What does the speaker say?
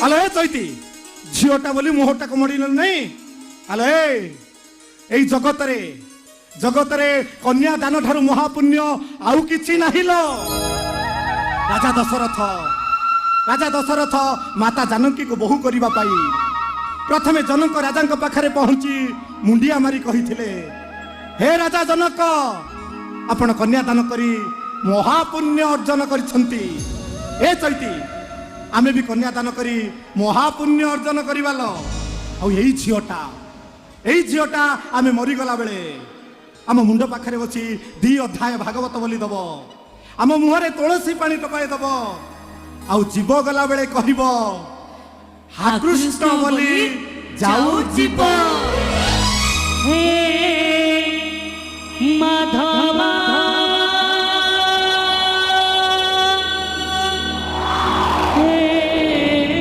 आलो ए चैती zeta बोली मुहटा कमड़ी नहीं आलो ए जगतरे जगतरे कन्या दान ठारू महापुण्य आउ किछि नाही लो। राजा दशरथ माता जानकी को बहु करबा पाई प्रथमे जनक राजा पाखरे पहुंची मुंडिया मारी कहिथिले, हे राजा जनक आपण कन्या दान करी महापुण्य अर्जन करिसंती। ए चैती आमे भी कन्या दान करी महापुण्य अर्जन करिवाल। आउ एई झियोटा आमे मरी गला बेले आम मुंड पाखरे बसी 2 अध्याय भागवत बोली दब, आम मुहरे तुलसी पानी टपाई दब, आउ जीव गला बेले कहब हा कृष्ण बोली जाऊ जीव हे माधवा